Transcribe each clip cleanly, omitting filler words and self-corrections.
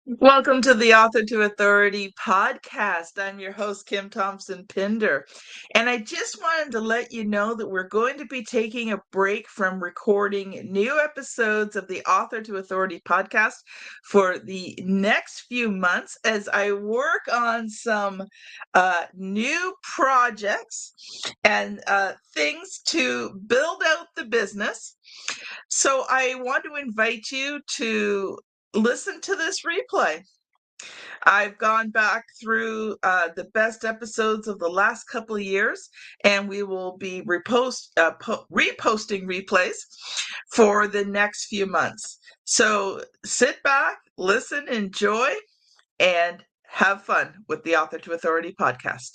Welcome to the Author to Authority podcast. I'm your host, Kim Thompson-Pinder. And I just wanted to let you know that we're going to be taking a break from recording new episodes of the Author to Authority podcast for the next few months as I work on some new projects and things to build out the business. So I want to invite you to listen to this replay. I've gone back through the best episodes of the last couple of years, and we will be reposting replays for the next few months. So sit back, listen, enjoy, and have fun with the Author to Authority podcast.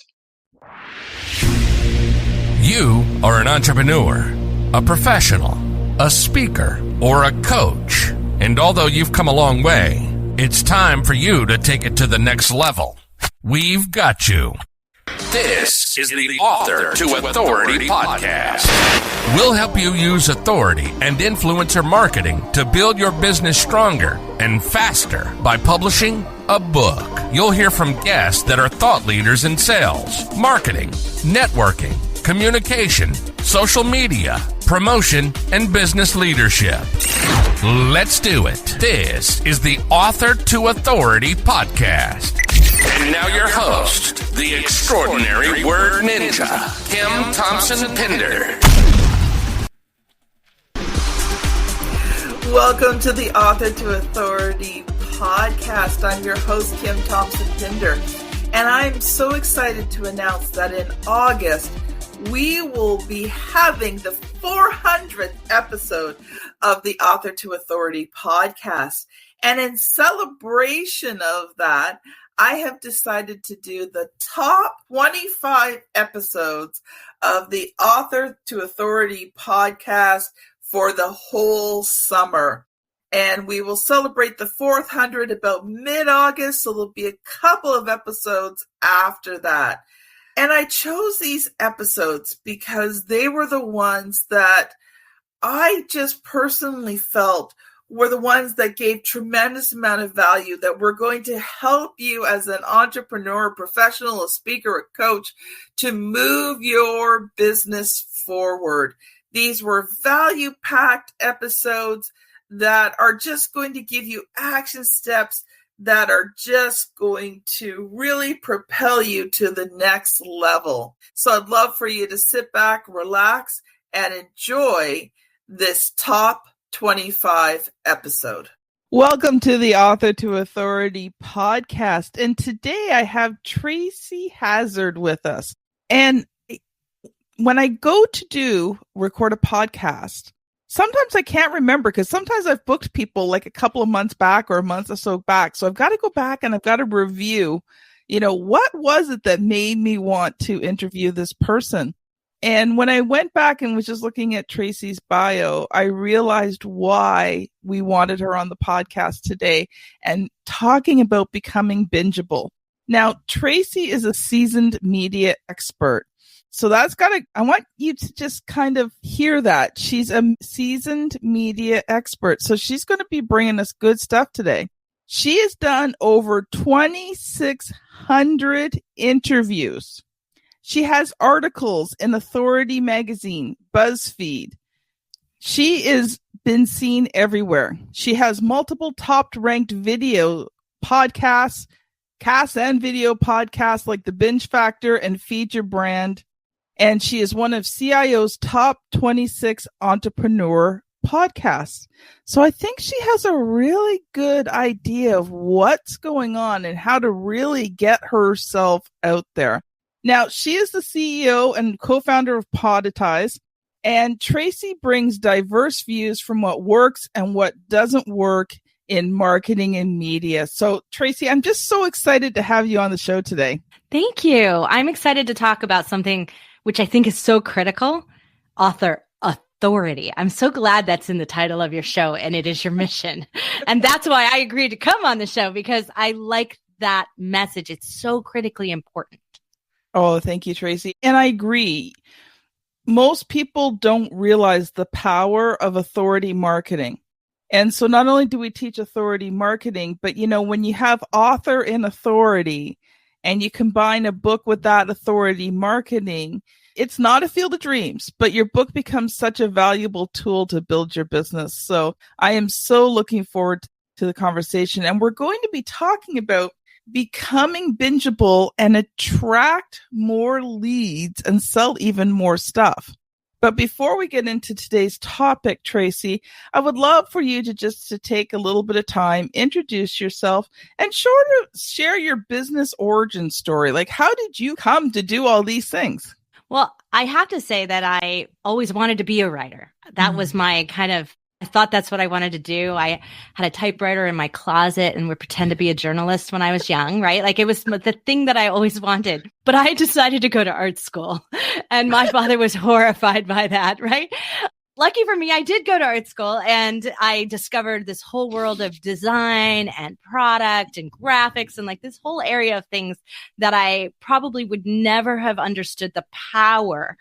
You are an entrepreneur, a professional, a speaker, or a coach. And although you've come a long way, it's time for you to take it to the next level. We've got you. This is the Author to Authority podcast. We'll help you use authority and influencer marketing to build your business stronger and faster by publishing a book. You'll hear from guests that are thought leaders in sales, marketing, networking, communication, social media, promotion, and business leadership. Let's do it. This is the Author to Authority podcast. And now your host, the extraordinary word ninja, Kim Thompson-Pinder. Welcome to the Author to Authority podcast. I'm your host, Kim Thompson-Pinder, and I'm so excited to announce that in August, we will be having the 400th episode of the Author to Authority podcast. And in celebration of that, I have decided to do the top 25 episodes of the Author to Authority podcast for the whole summer. And we will celebrate the 400 about mid-August, so there'll be a couple of episodes after that. And I chose these episodes because they were the ones that I just personally felt were the ones that gave tremendous amount of value, that were going to help you as an entrepreneur, a professional, a speaker, a coach to move your business forward. These were value-packed episodes that are just going to give you action steps that are just going to really propel you to the next level. So I'd love for you to sit back, relax, and enjoy this top 25 episode. Welcome to the Author to Authority podcast. And today I have Tracy Hazzard with us. And when I go to record a podcast, sometimes I can't remember because sometimes I've booked people like a couple of months back or a month or so back. So I've got to go back and I've got to review, what was it that made me want to interview this person? And when I went back and was just looking at Tracy's bio, I realized why we wanted her on the podcast today and talking about becoming bingeable. Now, Tracy is a seasoned media expert. So I want you to just kind of hear that. She's a seasoned media expert. So she's going to be bringing us good stuff today. She has done over 2,600 interviews. She has articles in Authority Magazine, BuzzFeed. She has been seen everywhere. She has multiple top-ranked video podcasts, cast and video podcasts like The Binge Factor and Feed Your Brand. And she is one of CIO's top 26 entrepreneur podcasts. So I think she has a really good idea of what's going on and how to really get herself out there. Now, she is the CEO and co-founder of Poditize, and Tracy brings diverse views from what works and what doesn't work in marketing and media. So, Tracy, I'm just so excited to have you on the show today. Thank you. I'm excited to talk about something which I think is so critical, author authority. I'm so glad that's in the title of your show and it is your mission. And that's why I agreed to come on the show, because I like that message. It's so critically important. Oh, thank you, Tracy. And I agree. Most people don't realize the power of authority marketing. And so not only do we teach authority marketing, but, when you have author and authority and you combine a book with that authority marketing, it's not a field of dreams, but your book becomes such a valuable tool to build your business. So I am so looking forward to the conversation. And we're going to be talking about becoming bingeable and attract more leads and sell even more stuff. But before we get into today's topic, Tracy, I would love for you to take a little bit of time, introduce yourself, and share your business origin story. Like, how did you come to do all these things? Well, I have to say that I always wanted to be a writer. That was my I thought that's what I wanted to do. I had a typewriter in my closet and would pretend to be a journalist when I was young, right? Like, it was the thing that I always wanted. But I decided to go to art school, and my father was horrified by that, right? Lucky for me, I did go to art school, and I discovered this whole world of design and product and graphics and like this whole area of things that I probably would never have understood the power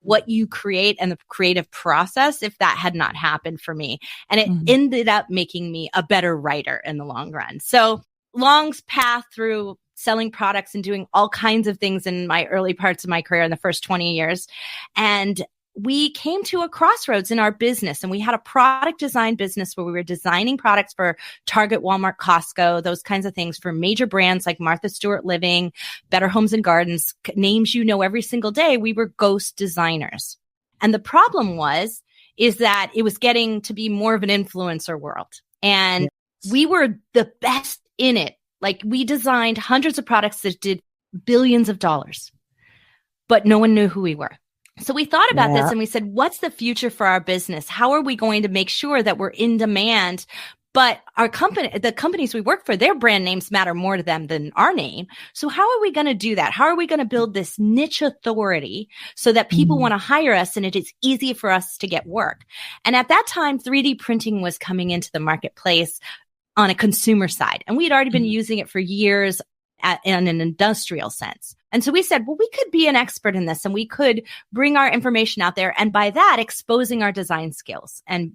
what you create and the creative process if that had not happened for me. And it ended up making me a better writer in the long run. So long path through selling products and doing all kinds of things in my early parts of my career in the first 20 years. And we came to a crossroads in our business, and we had a product design business where we were designing products for Target, Walmart, Costco, those kinds of things for major brands like Martha Stewart Living, Better Homes and Gardens, names you know every single day. We were ghost designers. And the problem is that it was getting to be more of an influencer world. And we were the best in it. Like, we designed hundreds of products that did billions of dollars, but no one knew who we were. So we thought about this and we said, what's the future for our business? How are we going to make sure that we're in demand? But the companies we work for, their brand names matter more to them than our name. So how are we going to do that? How are we going to build this niche authority so that people want to hire us and it is easy for us to get work? And at that time, 3D printing was coming into the marketplace on a consumer side. And we had already been using it for years in an industrial sense. And so we said, well, we could be an expert in this and we could bring our information out there. And by that, exposing our design skills and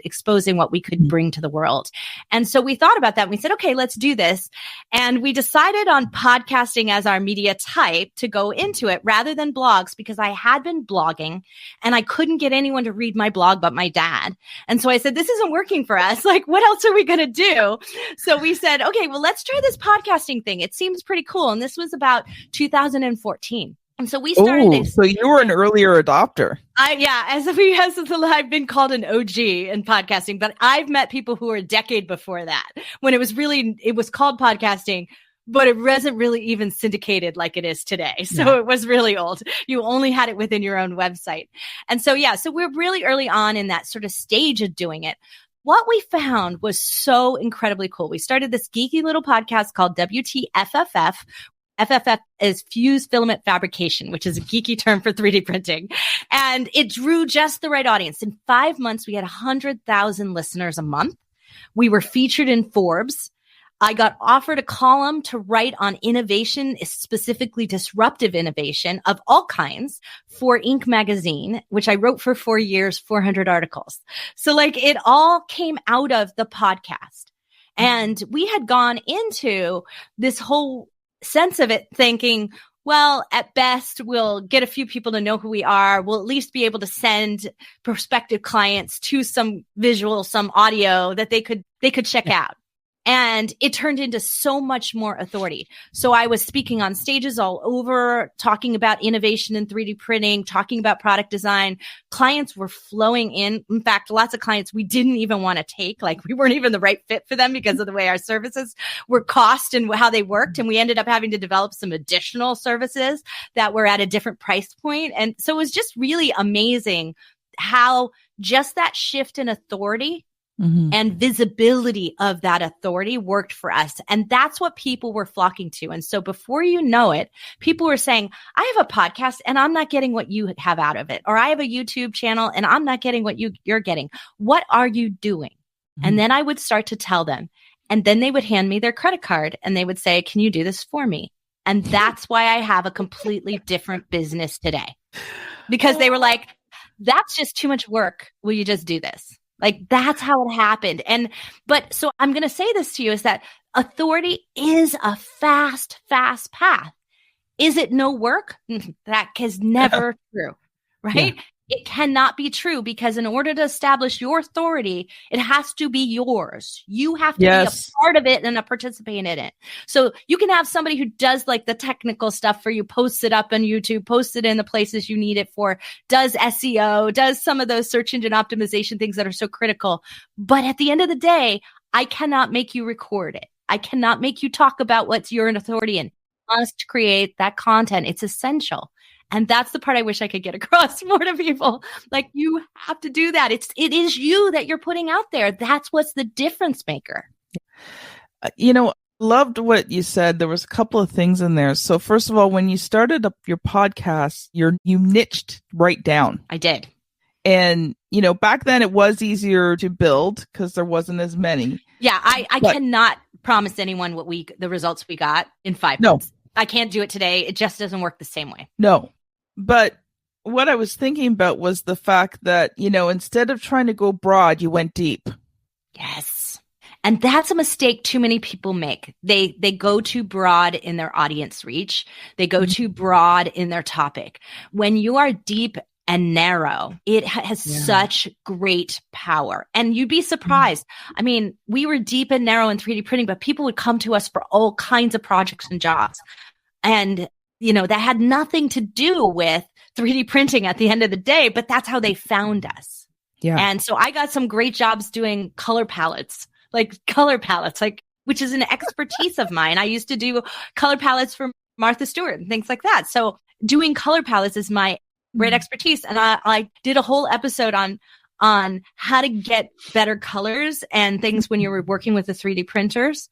exposing what we could bring to the world. And so we thought about that. And we said, okay, let's do this. And we decided on podcasting as our media type to go into it rather than blogs, because I had been blogging and I couldn't get anyone to read my blog but my dad. And so I said, this isn't working for us. Like, what else are we going to do? So we said, okay, well, let's try this podcasting thing. It seems pretty cool. And this was about 2014. And so we started this. So you were an earlier adopter. I've been called an OG in podcasting, but I've met people who were a decade before that when it was called podcasting, but it wasn't really even syndicated like it is today. So It was really old. You only had it within your own website. And so, so we're really early on in that sort of stage of doing it. What we found was so incredibly cool. We started this geeky little podcast called WTFFF. FFF is Fused Filament Fabrication, which is a geeky term for 3D printing. And it drew just the right audience. In 5 months, we had 100,000 listeners a month. We were featured in Forbes. I got offered a column to write on innovation, specifically disruptive innovation of all kinds, for Inc. magazine, which I wrote for 4 years, 400 articles. So like, it all came out of the podcast. And we had gone into this whole sense of it thinking, well, at best, we'll get a few people to know who we are. We'll at least be able to send prospective clients to some visual, some audio that they could check out. And it turned into so much more authority. So I was speaking on stages all over, talking about innovation in 3D printing, talking about product design. Clients were flowing in. In fact, lots of clients we didn't even want to take. Like, we weren't even the right fit for them because of the way our services were cost and how they worked. And we ended up having to develop some additional services that were at a different price point. And so it was just really amazing how just that shift in authority and visibility of that authority worked for us. And that's what people were flocking to. And so before you know it, people were saying, I have a podcast and I'm not getting what you have out of it. Or I have a YouTube channel and I'm not getting what you're getting. What are you doing? And then I would start to tell them. And then they would hand me their credit card and they would say, can you do this for me? And that's why I have a completely different business today. Because they were like, that's just too much work. Will you just do this? Like that's how it happened. But so I'm going to say this to you is that authority is a fast path. Is it no work? That is never true, right? Yeah. It cannot be true because in order to establish your authority, it has to be yours. You have to be a part of it and a participant in it. So you can have somebody who does like the technical stuff for you, posts it up on YouTube, posts it in the places you need it for, does SEO, does some of those search engine optimization things that are so critical. But at the end of the day, I cannot make you record it. I cannot make you talk about what's your authority in. You must create that content. It's essential. And that's the part I wish I could get across more to people. Like you have to do that. It is you that you're putting out there. That's what's the difference maker. Loved what you said. There was a couple of things in there. So first of all, when you started up your podcast, you niched right down. I did. And, back then it was easier to build because there wasn't as many. Yeah. I cannot promise anyone the results we got in 5 months. I can't do it today. It just doesn't work the same way. No. But what I was thinking about was the fact that, instead of trying to go broad, you went deep. Yes. And that's a mistake too many people make. They go too broad in their audience reach. They go too broad in their topic. When you are deep and narrow, it has such great power. And you'd be surprised. I mean, we were deep and narrow in 3D printing, but people would come to us for all kinds of projects and jobs. And that had nothing to do with 3D printing at the end of the day, but that's how they found us. Yeah. And so I got some great jobs doing color palettes, which is an expertise of mine. I used to do color palettes for Martha Stewart and things like that. So doing color palettes is my great expertise. And I did a whole episode on how to get better colors and things when you were working with the 3D printers.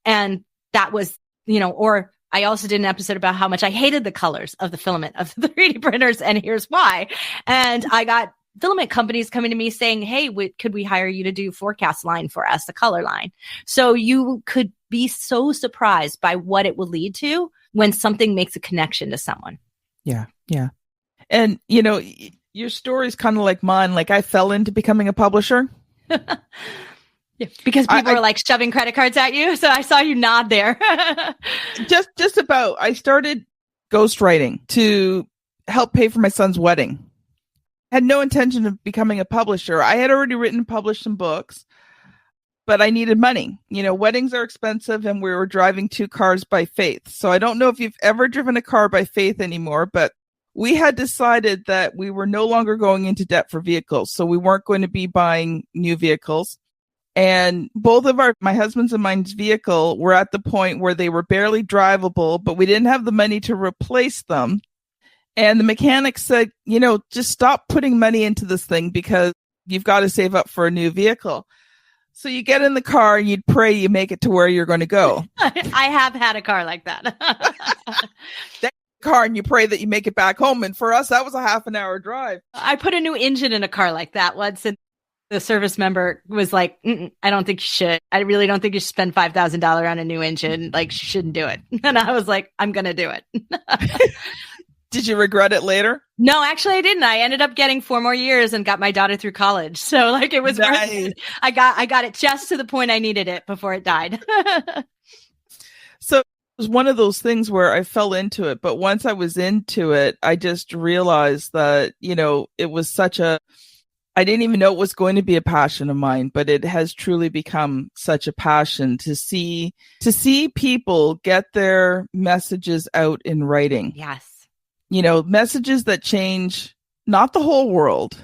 And that was, or I also did an episode about how much I hated the colors of the filament of the 3D printers, and here's why. And I got filament companies coming to me saying, hey, could we hire you to do forecast line for us, the color line? So you could be so surprised by what it will lead to when something makes a connection to someone. Yeah, yeah. And, your story is kind of like mine. Like I fell into becoming a publisher. Yeah, because people are like shoving credit cards at you. So I saw you nod there. just about. I started ghostwriting to help pay for my son's wedding. Had no intention of becoming a publisher. I had already written and published some books, but I needed money. Weddings are expensive and we were driving 2 cars by faith. So I don't know if you've ever driven a car by faith anymore, but we had decided that we were no longer going into debt for vehicles. So we weren't going to be buying new vehicles. And both of my husband's and mine's vehicle were at the point where they were barely drivable, but we didn't have the money to replace them. And the mechanic said, just stop putting money into this thing because you've got to save up for a new vehicle. So you get in the car and you'd pray you make it to where you're going to go. I have had a car like that. That car and you pray that you make it back home. And for us, that was a half an hour drive. I put a new engine in a car like that once, and the service member was like, I don't think you should. I really don't think you should spend $5,000 on a new engine. Like, you shouldn't do it. And I was like, I'm going to do it. Did you regret it later? No, actually I didn't. I ended up getting 4 more years and got my daughter through college. So like it was nice. Worth it. I got it just to the point I needed it before it died. So it was one of those things where I fell into it. But once I was into it, I just realized that, it was I didn't even know it was going to be a passion of mine, but it has truly become such a passion to see people get their messages out in writing. Yes. Messages that change not the whole world,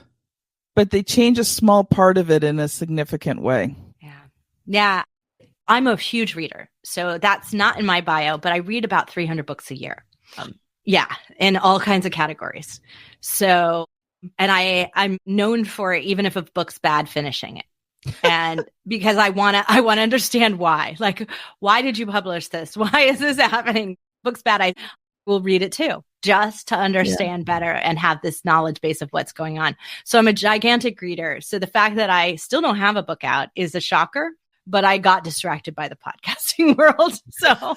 but they change a small part of it in a significant way. Yeah. Yeah. I'm a huge reader. So that's not in my bio, but I read about 300 books a year. In all kinds of categories. So, and I'm known for, even if a book's bad, finishing it. And because I want to understand why. Like, why did you publish this? Why is this happening? Book's bad. I will read it too, just to understand better and have this knowledge base of what's going on. So I'm a gigantic reader. So the fact that I still don't have a book out is a shocker, but I got distracted by the podcasting world. So,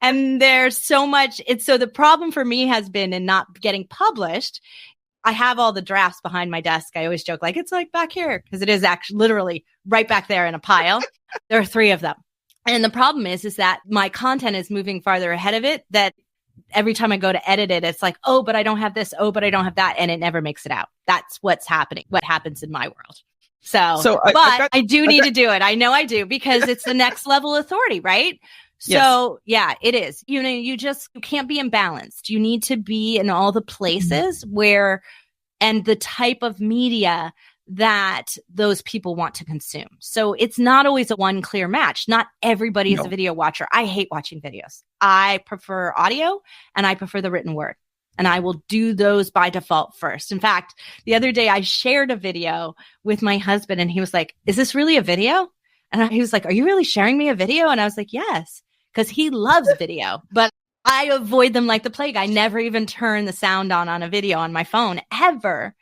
and there's so much. So the problem for me has been in not getting published I have all the drafts behind my desk. I always joke like it's like back here because it is actually literally right back there in a pile. There are 3 of them. And the problem is that my content is moving farther ahead of it, that every time I go to edit it, it's like, oh, but I don't have this. Oh, but I don't have that. And it never makes it out. That's what's happening. What happens in my world. I do need to do it. I know I do because it's the next level authority, right? So yeah, it is. You can't be imbalanced. You need to be in all the places where, and the type of media that those people want to consume. So it's not always a one clear match. Not everybody is a video watcher. I hate watching videos. I prefer audio and I prefer the written word. And I will do those by default first. In fact, the other day I shared a video with my husband and he was like, is this really a video? And he was like, are you really sharing me a video? And I was like, yes, because he loves video, but I avoid them like the plague. I never even turn the sound on a video on my phone ever.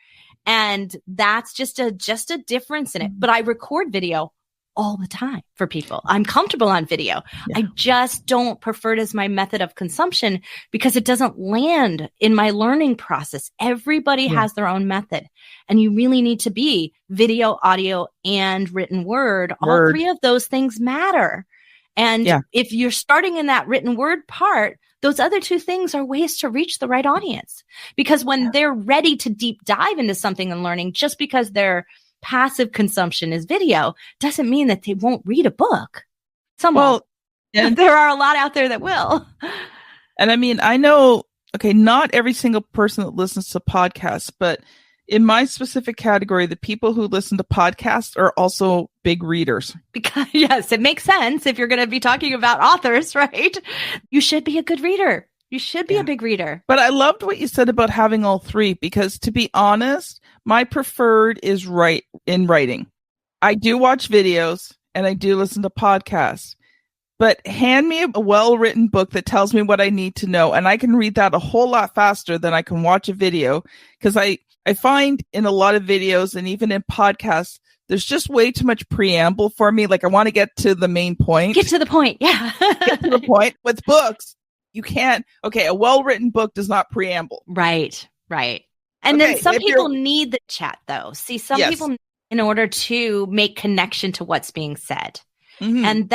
And that's just a difference in it. But I record video all the time for people. I'm comfortable on video. Yeah. I just don't prefer it as my method of consumption because it doesn't land in my learning process. Everybody has their own method. And you really need to be video, audio, and written word. All 3 of those things matter. And if you're starting in that written word part, those other 2 things are ways to reach the right audience. Because when they're ready to deep dive into something and learning, just because their passive consumption is video, doesn't mean that they won't read a book. And there are a lot out there that will. And I mean, I know, not every single person that listens to podcasts, but in my specific category, the people who listen to podcasts are also big readers. Because yes, it makes sense if you're going to be talking about authors, right? You should be a good reader. You should be a big reader. But I loved what you said about having all 3, because to be honest, my preferred is in writing. I do watch videos and I do listen to podcasts, but hand me a well-written book that tells me what I need to know. And I can read that a whole lot faster than I can watch a video, because I find in a lot of videos and even in podcasts, there's just way too much preamble for me. Like I want to get to the main point. Get to the point. Yeah. Get to the point. With books, you can't. A well-written book does not preamble. Right. And then some people need the chat though. See, some people in order to make connection to what's being said. Mm-hmm. And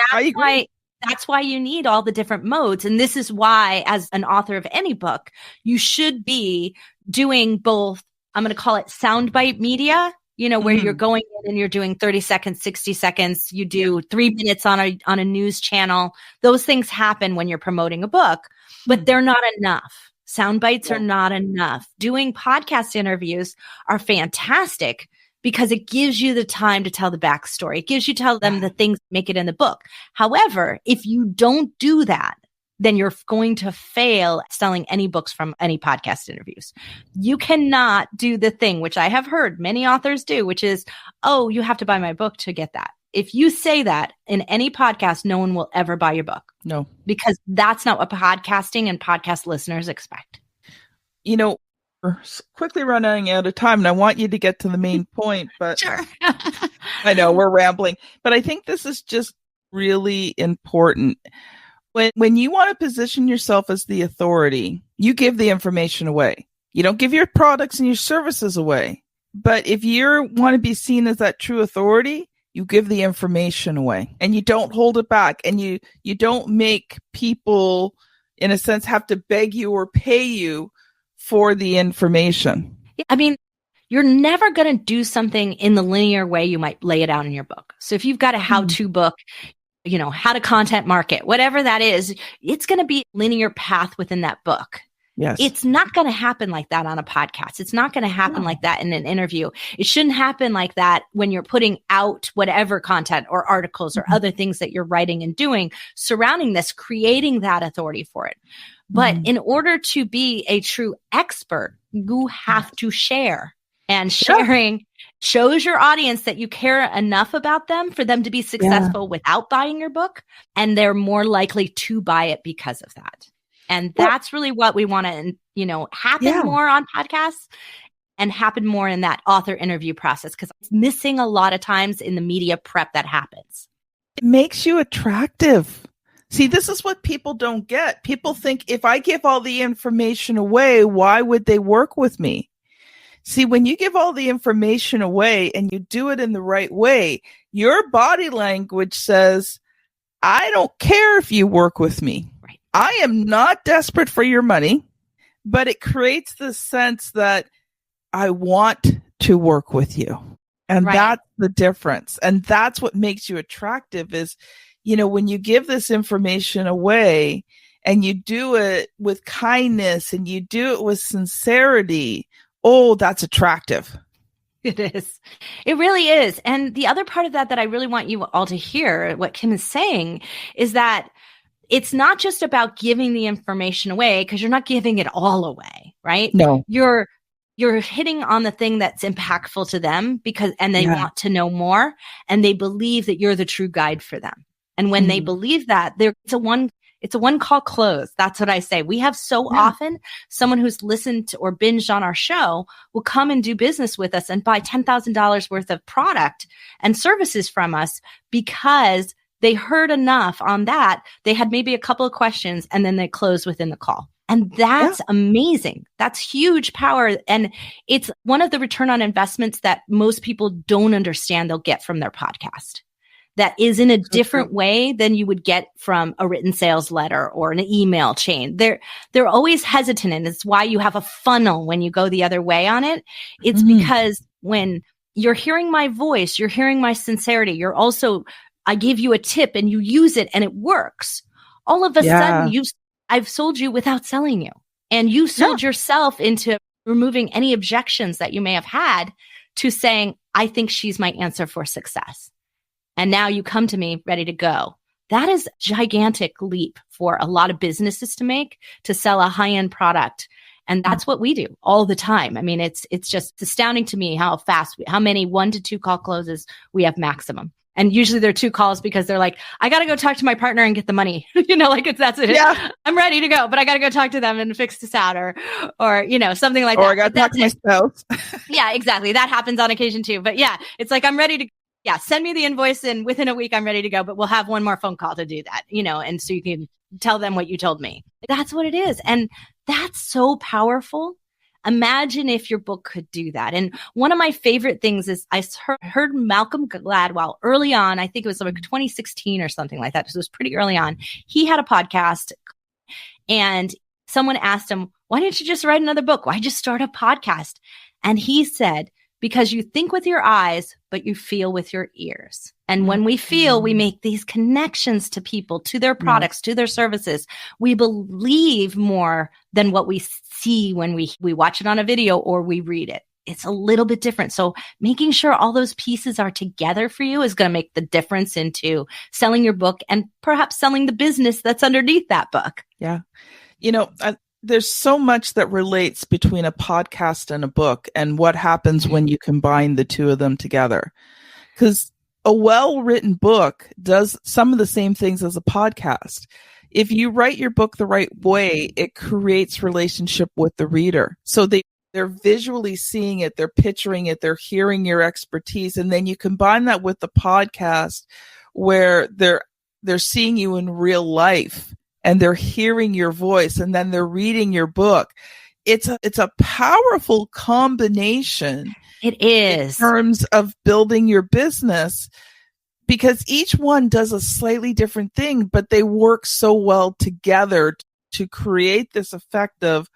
that's why you need all the different modes. And this is why, as an author of any book, you should be doing both. I'm going to call it soundbite media, where you're going in and you're doing 30 seconds, 60 seconds. You do 3 minutes on a news channel. Those things happen when you're promoting a book, but they're not enough. Sound bites are not enough. Doing podcast interviews are fantastic because it gives you the time to tell the backstory. It gives you to tell them the things that make it in the book. However, if you don't do that, then you're going to fail selling any books from any podcast interviews. You cannot do the thing, which I have heard many authors do, which is, oh, you have to buy my book to get that. If you say that in any podcast, no one will ever buy your book. No. Because that's not what podcasting and podcast listeners expect. We're quickly running out of time, and I want you to get to the main point, but sure. I know we're rambling, but I think this is just really important. When you want to position yourself as the authority, you give the information away. You don't give your products and your services away. But if you want to be seen as that true authority, you give the information away and you don't hold it back, and you don't make people, in a sense, have to beg you or pay you for the information. I mean, you're never going to do something in the linear way you might lay it out in your book. So if you've got a how-to book, how to content market, whatever that is, it's going to be a linear path within that book. Yes. It's not going to happen like that on a podcast. It's not going to happen like that in an interview. It shouldn't happen like that when you're putting out whatever content or articles or other things that you're writing and doing surrounding this, creating that authority for it. But in order to be a true expert, you have to share. And sharing shows your audience that you care enough about them for them to be successful without buying your book. And they're more likely to buy it because of that. And that's really what we want to, happen more on podcasts and happen more in that author interview process, because it's missing a lot of times in the media prep that happens. It makes you attractive. See, this is what people don't get. People think if I give all the information away, why would they work with me? See, when you give all the information away and you do it in the right way, your body language says, I don't care if you work with me. Right. I am not desperate for your money, but it creates the sense that I want to work with you. And Right. that's the difference. And that's what makes you attractive is, when you give this information away and you do it with kindness and you do it with sincerity, oh, that's attractive. It is. It really is. And the other part of that I really want you all to hear, what Kim is saying, is that it's not just about giving the information away, because you're not giving it all away, right? No. You're hitting on the thing that's impactful to them and they want to know more, and they believe that you're the true guide for them. And when they believe that, it's a one call close. That's what I say. We have so often someone who's listened to or binged on our show will come and do business with us and buy $10,000 worth of product and services from us because they heard enough on that. They had maybe a couple of questions and then they closed within the call. And that's amazing. That's huge power. And it's one of the return on investments that most people don't understand they'll get from their podcast. That is in a different way than you would get from a written sales letter or an email chain. They're always hesitant, and it's why you have a funnel when you go the other way on it. It's because when you're hearing my voice, you're hearing my sincerity. I gave you a tip and you use it and it works. All of a sudden, I've sold you without selling you, and you sold yourself into removing any objections that you may have had to saying, I think she's my answer for success. And now you come to me ready to go. That is a gigantic leap for a lot of businesses to make, to sell a high-end product. And that's what we do all the time. I mean, it's just astounding to me how many 1 to 2 call closes we have maximum. And usually they're 2 calls because they're like, I got to go talk to my partner and get the money. That's it. Yeah. I'm ready to go, but I got to go talk to them and fix this out or something like that. Or I got to talk to my spouse. Yeah, exactly. That happens on occasion too. But yeah, it's like, I'm ready to send me the invoice and within a week I'm ready to go, but we'll have one more phone call to do that, and so you can tell them what you told me. That's what it is. And that's so powerful. Imagine if your book could do that. And one of my favorite things is I heard Malcolm Gladwell early on, I think it was like 2016 or something like that. So it was pretty early on. He had a podcast and someone asked him, why didn't you just write another book? Why just start a podcast? And he said, because you think with your eyes, but you feel with your ears. And when we feel, we make these connections to people, to their products, to their services. We believe more than what we see when we watch it on a video or we read it. It's a little bit different. So making sure all those pieces are together for you is going to make the difference into selling your book and perhaps selling the business that's underneath that book. Yeah. There's so much that relates between a podcast and a book and what happens when you combine the two of them together. Because a well-written book does some of the same things as a podcast. If you write your book the right way, it creates relationship with the reader. So they're visually seeing it, they're picturing it, they're hearing your expertise. And then you combine that with the podcast where they're seeing you in real life. And they're hearing your voice and then they're reading your book. It's a powerful combination. It is. In terms of building your business, because each one does a slightly different thing, but they work so well together to create this effect of,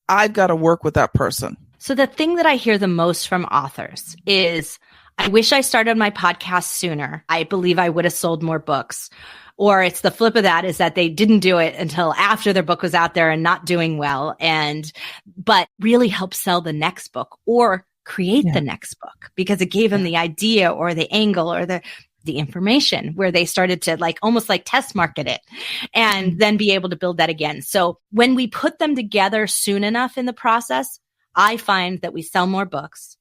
I've got to work with that person. So the thing that I hear the most from authors is, I wish I started my podcast sooner. I believe I would have sold more books. Or it's the flip of that, is that they didn't do it until after their book was out there and not doing well, but really help sell the next book or create the next book because it gave them the idea or the angle or the information where they started to almost test market it and then be able to build that again. So when we put them together soon enough in the process, I find that we sell more books,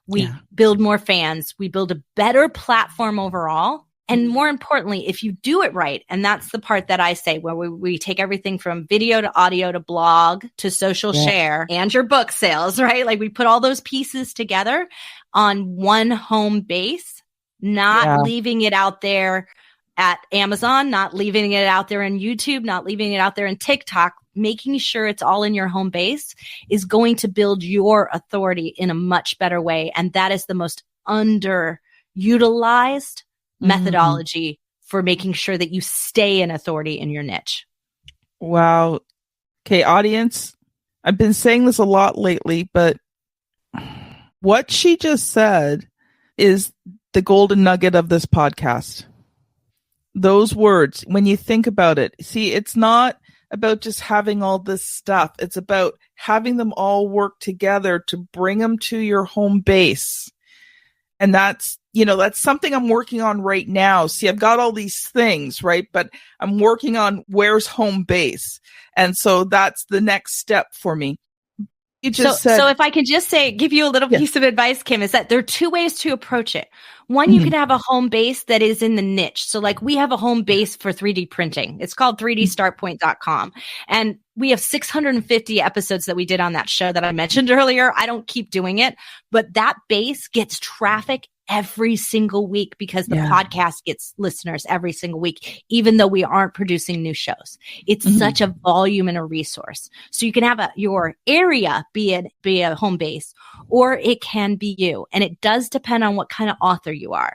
we build more fans, we build a better platform overall. And more importantly, if you do it right, and that's the part that I say, where we take everything from video to audio to blog to social share and your book sales, right? We put all those pieces together on one home base, not leaving it out there at Amazon, not leaving it out there in YouTube, not leaving it out there in TikTok, making sure it's all in your home base is going to build your authority in a much better way. And that is the most underutilized methodology for making sure that you stay in authority in your niche. Wow. Okay, audience, I've been saying this a lot lately, but what she just said is the golden nugget of this podcast. Those words, when you think about it, see, it's not about just having all this stuff. It's about having them all work together to bring them to your home base. And that's something I'm working on right now. See, I've got all these things, right? But I'm working on where's home base. And so that's the next step for me. You just said, so if I can just give you a little piece of advice, Kim, is that there are two ways to approach it. One, you can have a home base that is in the niche. So like we have a home base for 3D printing. It's called 3dstartpoint.com. And we have 650 episodes that we did on that show that I mentioned earlier. I don't keep doing it, but that base gets traffic every single week because the podcast gets listeners every single week, even though we aren't producing new shows. It's such a volume and a resource. So you can have your area be a home base, or it can be you. And it does depend on what kind of author you are.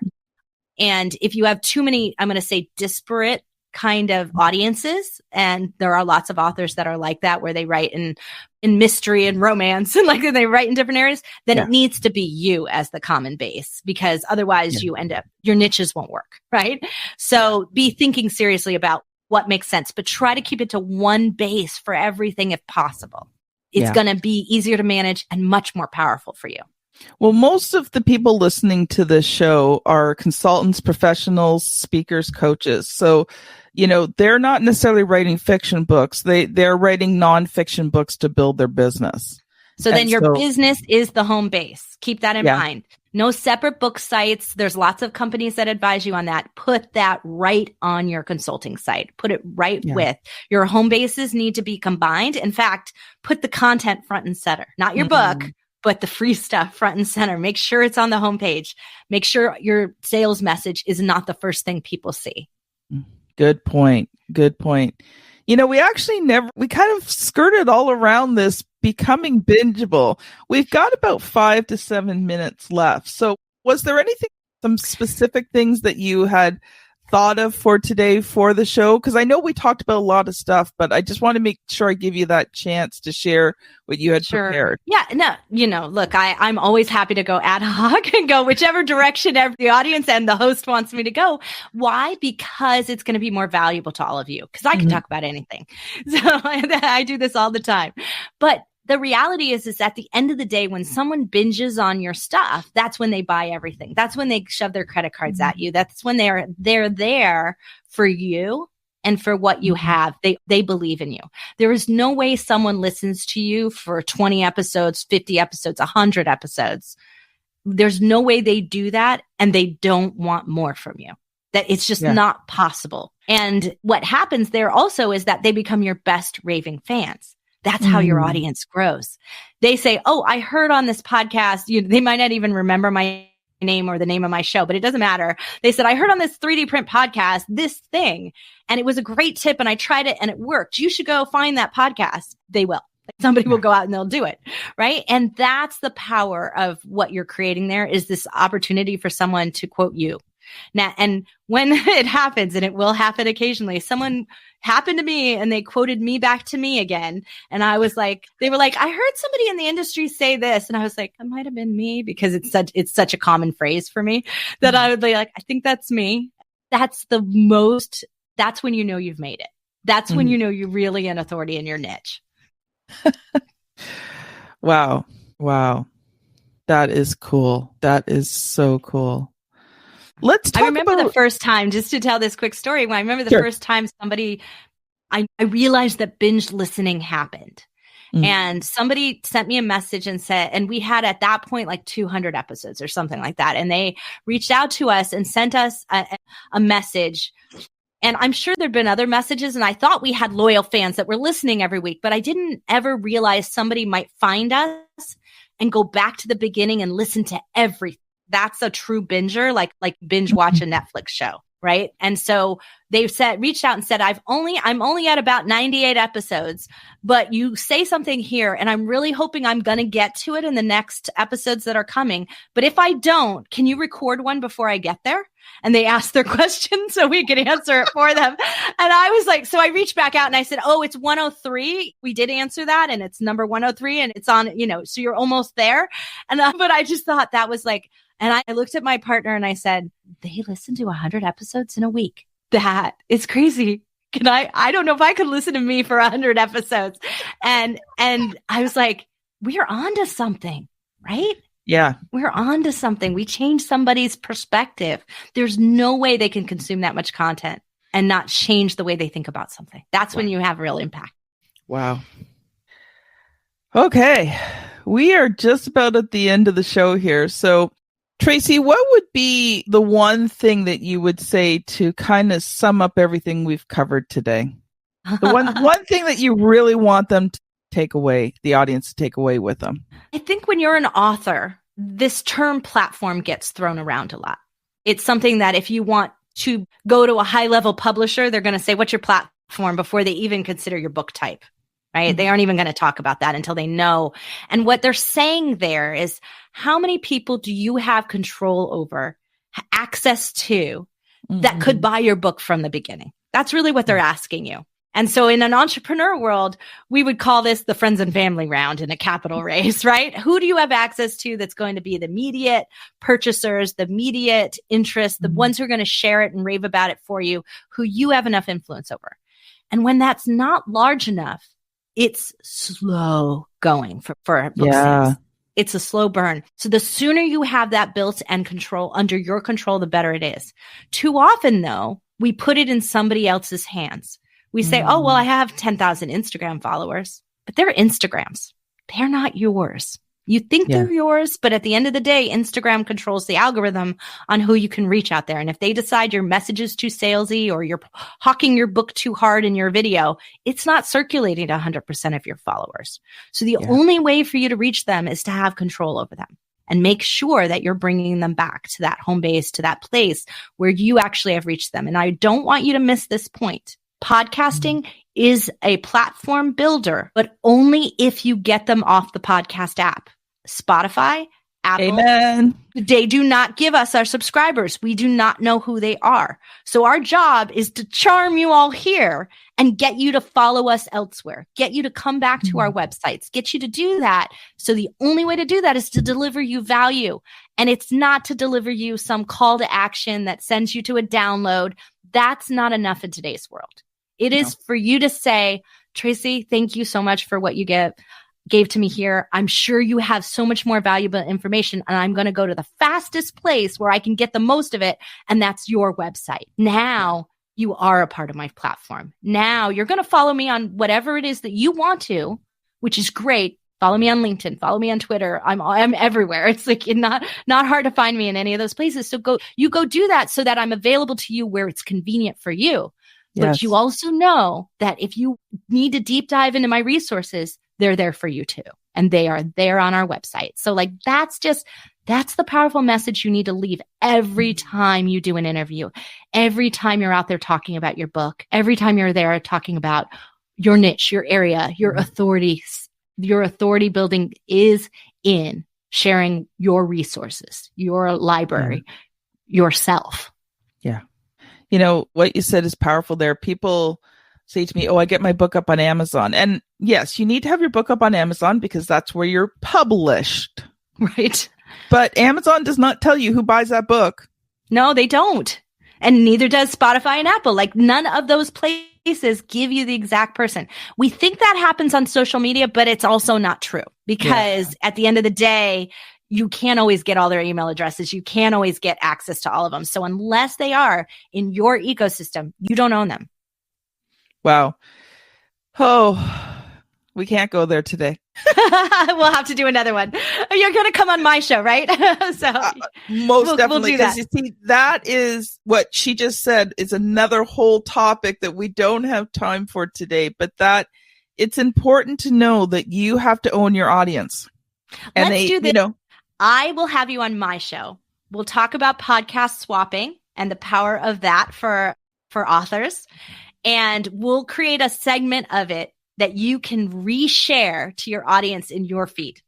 And if you have too many, I'm going to say disparate kind of audiences, and there are lots of authors that are like that, where they write in mystery and romance and like they write in different areas, then it needs to be you as the common base, because otherwise you end up, your niches won't work, right? So be thinking seriously about what makes sense, but try to keep it to one base for everything if possible. It's going to be easier to manage and much more powerful for you. Well, most of the people listening to this show are consultants, professionals, speakers, coaches. So, they're not necessarily writing fiction books. They're writing nonfiction books to build their business. So then your business is the home base. Keep that in mind. No separate book sites. There's lots of companies that advise you on that. Put that right on your consulting site. Put it right with your home bases need to be combined. In fact, put the content front and center, not your book, but the free stuff front and center. Make sure it's on the homepage. Make sure your sales message is not the first thing people see. Good point. Good point. We we kind of skirted all around this becoming bingeable. We've got about 5 to 7 minutes left. So was there some specific things that you had thought of for today for the show? Because I know we talked about a lot of stuff, but I just want to make sure I give you that chance to share what you had prepared. Yeah, no, look, I'm always happy to go ad hoc and go whichever direction the audience and the host wants me to go. Why? Because it's going to be more valuable to all of you, because I can talk about anything. So I do this all the time. But the reality is at the end of the day, when someone binges on your stuff, that's when they buy everything. That's when they shove their credit cards at you. That's when they're there for you and for what you have. They believe in you. There is no way someone listens to you for 20 episodes, 50 episodes, 100 episodes. There's no way they do that and they don't want more from you. That it's just not possible. And what happens there also is that they become your best raving fans. That's how your audience grows. They say, oh, I heard on this podcast, they might not even remember my name or the name of my show, but it doesn't matter. They said, I heard on this 3D print podcast, this thing, and it was a great tip and I tried it and it worked. You should go find that podcast. They will. Somebody will go out and they'll do it. Right. And that's the power of what you're creating there, is this opportunity for someone to quote you. Now, and when it happens, and it will happen occasionally, someone happened to me and they quoted me back to me again. And I was like, they were like, I heard somebody in the industry say this. And I was like, it might have been me, because it's such a common phrase for me that I would be like, I think that's me. That's when you know you've made it. That's when you know you're really an authority in your niche. Wow. That is cool. That is so cool. Let's talk I remember the first time, just to tell this quick story, when I remember the first time I realized that binge listening happened. And somebody sent me a message and said, and we had at that point like 200 episodes or something like that. And they reached out to us and sent us a message. And I'm sure there'd been other messages, and I thought we had loyal fans that were listening every week, but I didn't ever realize somebody might find us and go back to the beginning and listen to everything. That's a true binger, like binge watch a Netflix show. right? And so they've reached out and said, I'm only at about 98 episodes, but you say something here, and I'm really hoping I'm going to get to it in the next episodes that are coming. But if I don't, can you record one before I get there? And they asked their question so we could answer it for them. And I was like, so I reached back out and I said, oh, it's 103. We did answer that, and it's number 103, and it's on, so you're almost there. And but I just thought that was like, and I looked at my partner and I said, they listen to 100 episodes in a week. That is crazy. I don't know if I could listen to me for 100 episodes. And I was like, we're on to something, right? Yeah. We're on to something. We change somebody's perspective. There's no way they can consume that much content and not change the way they think about something. That's when you have real impact. Wow. Okay. We are just about at the end of the show here. So, Tracy, what would be the one thing that you would say to kind of sum up everything we've covered today? The one thing that you really want them to take away, the audience to take away with them? I think when you're an author, this term platform gets thrown around a lot. It's something that if you want to go to a high-level publisher, they're going to say, what's your platform, before they even consider your book type, right? Mm-hmm. They aren't even going to talk about that until they know. And what they're saying there is, how many people do you have control over, access to, that could buy your book from the beginning? That's really what they're asking you. And so in an entrepreneur world, we would call this the friends and family round in a capital raise, right? Who do you have access to that's going to be the immediate purchasers, the immediate interest, the ones who are going to share it and rave about it for you, who you have enough influence over? And when that's not large enough, it's slow going for book sales. It's a slow burn. So the sooner you have that built and control under your control, the better it is. Too often, though, we put it in somebody else's hands. We say, oh, well, I have 10,000 Instagram followers, but they're Instagrams. They're not yours. You think they're yours, but at the end of the day, Instagram controls the algorithm on who you can reach out there. And if they decide your message is too salesy, or you're hawking your book too hard in your video, it's not circulating to 100% of your followers. So the only way for you to reach them is to have control over them and make sure that you're bringing them back to that home base, to that place where you actually have reached them. And I don't want you to miss this point. Podcasting is a platform builder, but only if you get them off the podcast app. Spotify, Apple, Amen. They do not give us our subscribers. We do not know who they are. So our job is to charm you all here and get you to follow us elsewhere, get you to come back to our websites, get you to do that. So the only way to do that is to deliver you value. And it's not to deliver you some call to action that sends you to a download. That's not enough in today's world. It is for you to say, Tracy, thank you so much for what you gave to me here. I'm sure you have so much more valuable information, and I'm going to go to the fastest place where I can get the most of it, and that's your website. Now you are a part of my platform. Now you're going to follow me on whatever it is that you want to, which is great. Follow me on LinkedIn, follow me on Twitter. I'm everywhere. It's like not hard to find me in any of those places. So go do that so that I'm available to you where it's convenient for you. But you also know that if you need to deep dive into my resources, they're there for you too. And they are there on our website. So like, that's the powerful message you need to leave every time you do an interview, every time you're out there talking about your book, every time you're there talking about your niche, your area, your authority. Your authority building is in sharing your resources, your library, yourself. Yeah. You know, what you said is powerful there. People say to me, oh, I get my book up on Amazon. And yes, you need to have your book up on Amazon because that's where you're published. Right. But Amazon does not tell you who buys that book. No, they don't. And neither does Spotify and Apple. Like, none of those places give you the exact person. We think that happens on social media, but it's also not true because at the end of the day, you can't always get all their email addresses. You can't always get access to all of them. So unless they are in your ecosystem, you don't own them. Wow. Oh, we can't go there today. We'll have to do another one. You're going to come on my show, right? So most definitely. We'll do that. You see, that is what she just said is another whole topic that we don't have time for today, but that it's important to know that you have to own your audience. And Let's do this. I will have you on my show. We'll talk about podcast swapping and the power of that for authors. And we'll create a segment of it that you can reshare to your audience in your feed.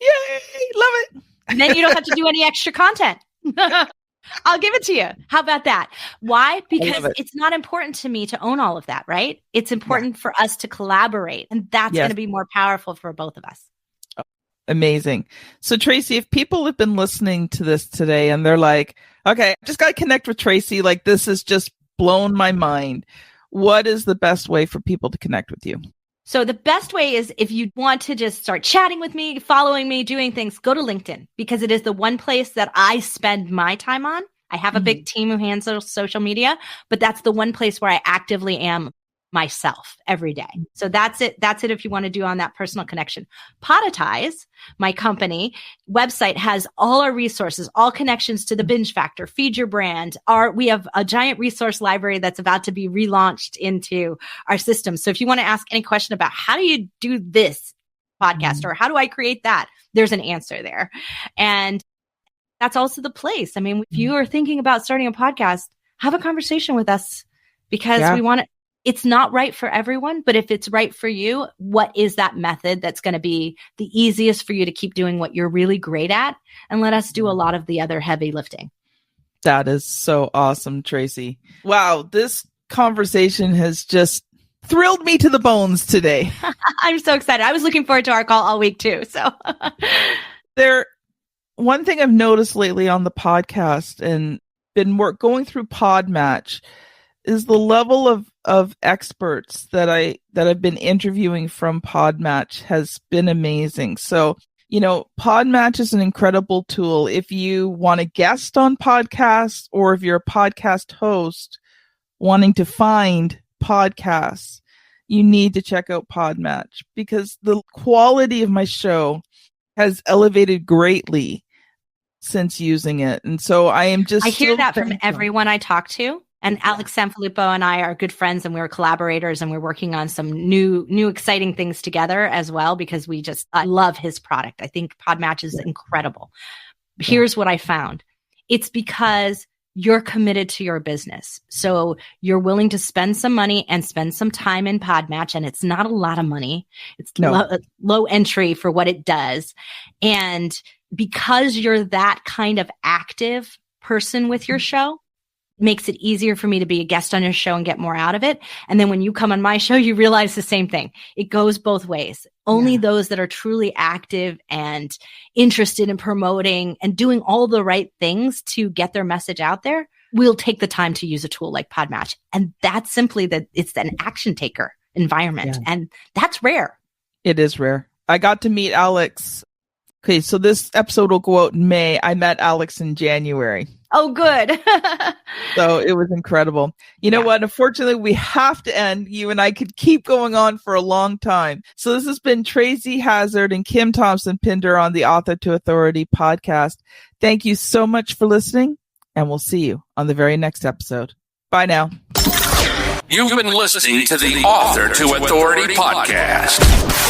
Yay! Love it. And then you don't have to do any extra content. I'll give it to you. How about that? Why? Because it's not important to me to own all of that, right? It's important for us to collaborate. And that's going to be more powerful for both of us. Amazing. So Tracy, if people have been listening to this today and they're like, okay, I just got to connect with Tracy. Like, this has just blown my mind. What is the best way for people to connect with you? So the best way is, if you want to just start chatting with me, following me, doing things, go to LinkedIn, because it is the one place that I spend my time on. I have a big team who handles social media, but that's the one place where I actively am myself every day. So that's it. That's it if you want to do on that personal connection. Podetize, my company website, has all our resources, all connections to the Binge Factor, Feed Your Brand. We have a giant resource library that's about to be relaunched into our system. So if you want to ask any question about how do you do this podcast or how do I create that, there's an answer there. And that's also the place. I mean, if you are thinking about starting a podcast, have a conversation with us, because we want to. It's not right for everyone, but if it's right for you, what is that method that's going to be the easiest for you to keep doing what you're really great at? And let us do a lot of the other heavy lifting. That is so awesome, Tracy. Wow, this conversation has just thrilled me to the bones today. I'm so excited. I was looking forward to our call all week too. So one thing I've noticed lately on the podcast and been going through Podmatch is the level of experts that I've been interviewing from Podmatch has been amazing. So, Podmatch is an incredible tool. If you want to guest on podcasts, or if you're a podcast host wanting to find podcasts, you need to check out Podmatch, because the quality of my show has elevated greatly since using it. And so I hear that from everyone I talk to. And Alex Sanfilippo and I are good friends, and we're collaborators, and we're working on some new exciting things together as well, because I love his product. I think Podmatch is incredible. Here's what I found. It's because you're committed to your business. So you're willing to spend some money and spend some time in Podmatch, and it's not a lot of money. It's low entry for what it does. And because you're that kind of active person with your show, makes it easier for me to be a guest on your show and get more out of it. And then when you come on my show, you realize the same thing. It goes both ways. Only those that are truly active and interested in promoting and doing all the right things to get their message out there will take the time to use a tool like Podmatch. And that's simply that it's an action taker environment. Yeah. And that's rare. It is rare. I got to meet Alex. Okay, so this episode will go out in May. I met Alex in January. Oh, good. So it was incredible. You know what? Unfortunately, we have to end. You and I could keep going on for a long time. So this has been Tracy Hazzard and Kim Thompson-Pinder on the Author to Authority podcast. Thank you so much for listening, and we'll see you on the very next episode. Bye now. You've been listening to the Author to Authority podcast.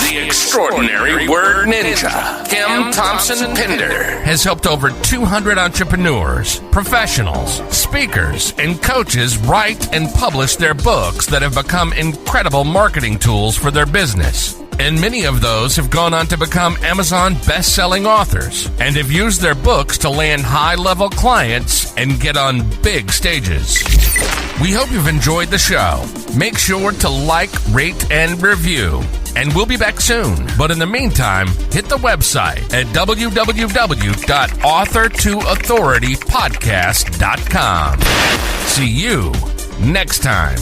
The extraordinary word ninja, Kim Thompson-Pinder, has helped over 200 entrepreneurs, professionals, speakers, and coaches write and publish their books that have become incredible marketing tools for their business. And many of those have gone on to become Amazon best-selling authors and have used their books to land high-level clients and get on big stages. We hope you've enjoyed the show. Make sure to like, rate, and review. And we'll be back soon. But in the meantime, hit the website at www.authortoauthoritypodcast.com. See you next time.